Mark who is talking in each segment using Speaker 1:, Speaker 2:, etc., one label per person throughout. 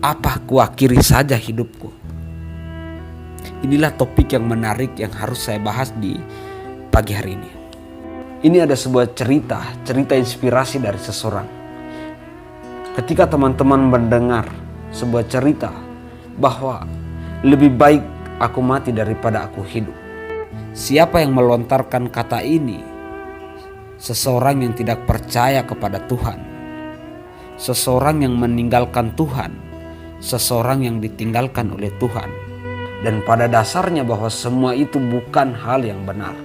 Speaker 1: apa kuakhiri saja hidupku? Inilah topik yang menarik yang harus saya bahas di pagi hari ini. Ini ada sebuah cerita inspirasi dari seseorang. Ketika teman-teman mendengar sebuah cerita bahwa lebih baik aku mati daripada aku hidup. Siapa yang melontarkan kata ini? Seseorang yang tidak percaya kepada Tuhan. Seseorang yang meninggalkan Tuhan. Seseorang yang ditinggalkan oleh Tuhan. Dan pada dasarnya bahwa semua itu bukan hal yang benar.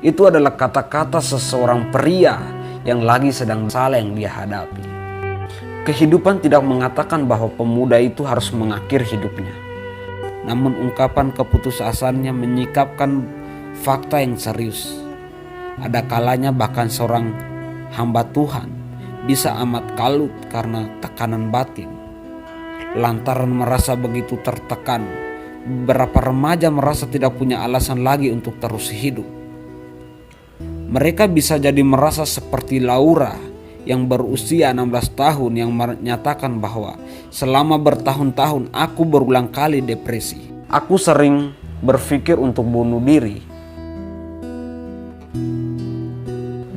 Speaker 1: Itu adalah kata-kata seseorang pria yang lagi sedang salah yang dia hadapi. Kehidupan tidak mengatakan bahwa pemuda itu harus mengakhiri hidupnya. Namun ungkapan keputusasaannya menyikapkan fakta yang serius. Ada kalanya bahkan seorang hamba Tuhan bisa amat kalut karena tekanan batin. Lantaran merasa begitu tertekan, beberapa remaja merasa tidak punya alasan lagi untuk terus hidup. Mereka bisa jadi merasa seperti Laura yang berusia 16 tahun yang menyatakan bahwa selama bertahun-tahun aku berulang kali depresi. Aku sering berpikir untuk bunuh diri.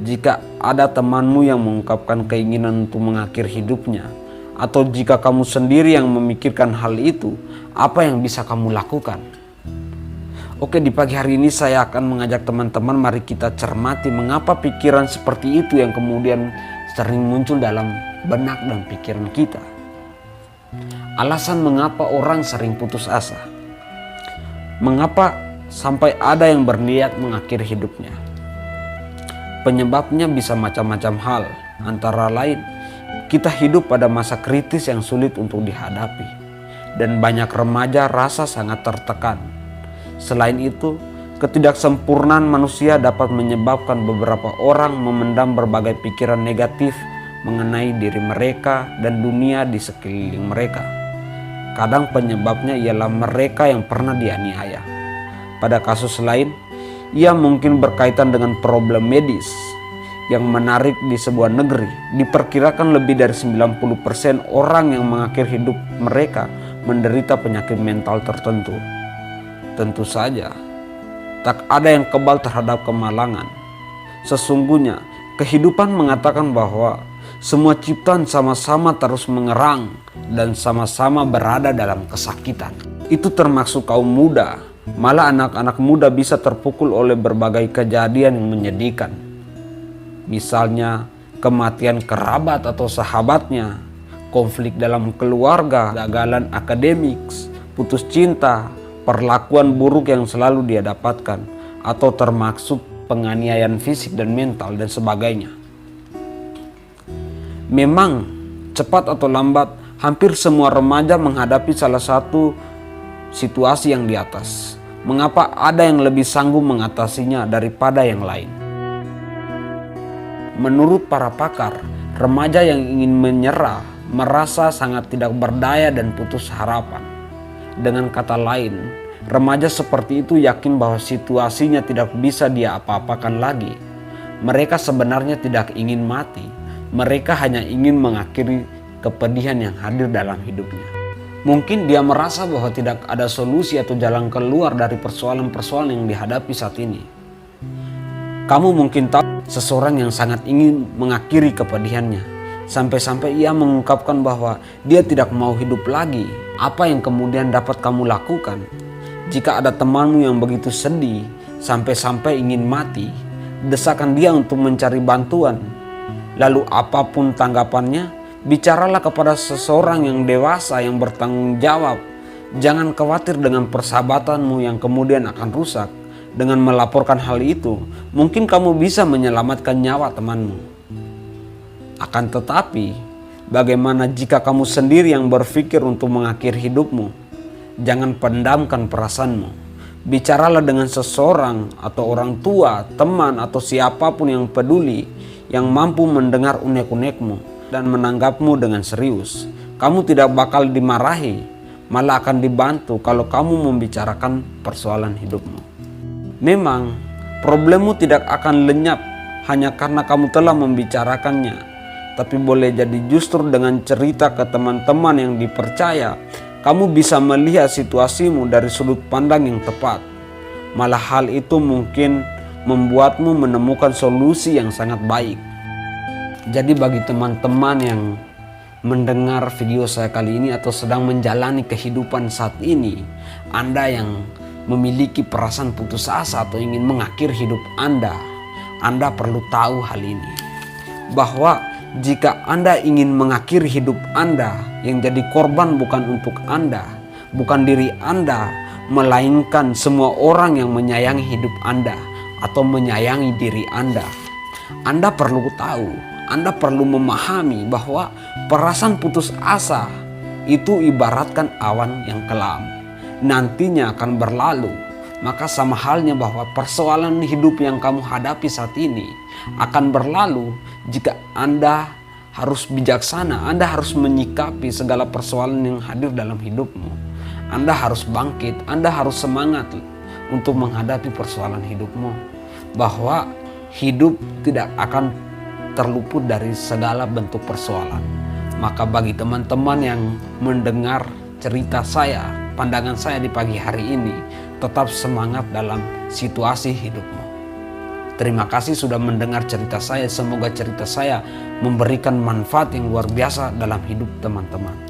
Speaker 1: Jika ada temanmu yang mengungkapkan keinginan untuk mengakhiri hidupnya, atau jika kamu sendiri yang memikirkan hal itu, apa yang bisa kamu lakukan? Oke, di pagi hari ini saya akan mengajak teman-teman, mari kita cermati mengapa pikiran seperti itu yang kemudian sering muncul dalam benak dan pikiran kita. Alasan mengapa orang sering putus asa. Mengapa sampai ada yang berniat mengakhiri hidupnya. Penyebabnya bisa macam-macam hal, antara lain kita hidup pada masa kritis yang sulit untuk dihadapi, dan banyak remaja rasa sangat tertekan. Selain itu, ketidaksempurnaan manusia dapat menyebabkan beberapa orang memendam berbagai pikiran negatif mengenai diri mereka dan dunia di sekeliling mereka. Kadang penyebabnya ialah mereka yang pernah dianiaya. Pada kasus lain, ia mungkin berkaitan dengan problem medis. Yang menarik, di sebuah negeri diperkirakan lebih dari 90% orang yang mengakhiri hidup mereka menderita penyakit mental tertentu. Tentu saja tak ada yang kebal terhadap kemalangan. Sesungguhnya kehidupan mengatakan bahwa semua ciptaan sama-sama terus mengerang dan sama-sama berada dalam kesakitan. Itu termasuk kaum muda. Malah anak-anak muda bisa terpukul oleh berbagai kejadian yang menyedihkan. Misalnya kematian kerabat atau sahabatnya, konflik dalam keluarga, kegagalan akademik, putus cinta, perlakuan buruk yang selalu dia dapatkan, atau termasuk penganiayaan fisik dan mental dan sebagainya. Memang cepat atau lambat hampir semua remaja menghadapi salah satu situasi yang di atas. Mengapa ada yang lebih sanggup mengatasinya daripada yang lain? Menurut para pakar, remaja yang ingin menyerah merasa sangat tidak berdaya dan putus harapan. Dengan kata lain, remaja seperti itu yakin bahwa situasinya tidak bisa dia apa-apakan lagi. Mereka sebenarnya tidak ingin mati. Mereka hanya ingin mengakhiri kepedihan yang hadir dalam hidupnya. Mungkin dia merasa bahwa tidak ada solusi atau jalan keluar dari persoalan-persoalan yang dihadapi saat ini. Kamu mungkin tahu seseorang yang sangat ingin mengakhiri kepedihannya. Sampai-sampai ia mengungkapkan bahwa dia tidak mau hidup lagi. Apa yang kemudian dapat kamu lakukan? Jika ada temanmu yang begitu sedih, sampai-sampai ingin mati, desakan dia untuk mencari bantuan. Lalu apapun tanggapannya, bicaralah kepada seseorang yang dewasa yang bertanggung jawab. Jangan khawatir dengan persahabatanmu yang kemudian akan rusak. Dengan melaporkan hal itu, mungkin kamu bisa menyelamatkan nyawa temanmu. Akan tetapi, bagaimana jika kamu sendiri yang berpikir untuk mengakhiri hidupmu? Jangan pendamkan perasaanmu. Bicaralah dengan seseorang atau orang tua, teman atau siapapun yang peduli, yang mampu mendengar unek-unekmu dan menanggapmu dengan serius. Kamu tidak bakal dimarahi, malah akan dibantu kalau kamu membicarakan persoalan hidupmu. Memang problemmu tidak akan lenyap hanya karena kamu telah membicarakannya. tapi boleh jadi justru dengan cerita ke teman-teman yang dipercaya, kamu bisa melihat situasimu dari sudut pandang yang tepat. Malah hal itu mungkin membuatmu menemukan solusi yang sangat baik. Jadi bagi teman-teman yang mendengar video saya kali ini atau sedang menjalani kehidupan saat ini, Anda yang memiliki perasaan putus asa atau ingin mengakhiri hidup Anda perlu tahu hal ini. Bahwa jika Anda ingin mengakhiri hidup Anda, yang jadi korban bukan untuk Anda, bukan diri Anda, melainkan semua orang yang menyayangi hidup Anda atau menyayangi diri Anda. Anda perlu tahu, Anda perlu memahami bahwa perasaan putus asa itu ibaratkan awan yang kelam. Nantinya akan berlalu. Maka sama halnya bahwa persoalan hidup yang kamu hadapi saat ini akan berlalu jika Anda harus bijaksana. Anda harus menyikapi segala persoalan yang hadir dalam hidupmu. Anda harus bangkit, Anda harus semangat untuk menghadapi persoalan hidupmu. Bahwa hidup tidak akan terluput dari segala bentuk persoalan. Maka bagi teman-teman yang mendengar cerita saya, pandangan saya di pagi hari ini, tetap semangat dalam situasi hidupmu. Terima kasih sudah mendengar cerita saya. Semoga cerita saya memberikan manfaat yang luar biasa dalam hidup teman-teman.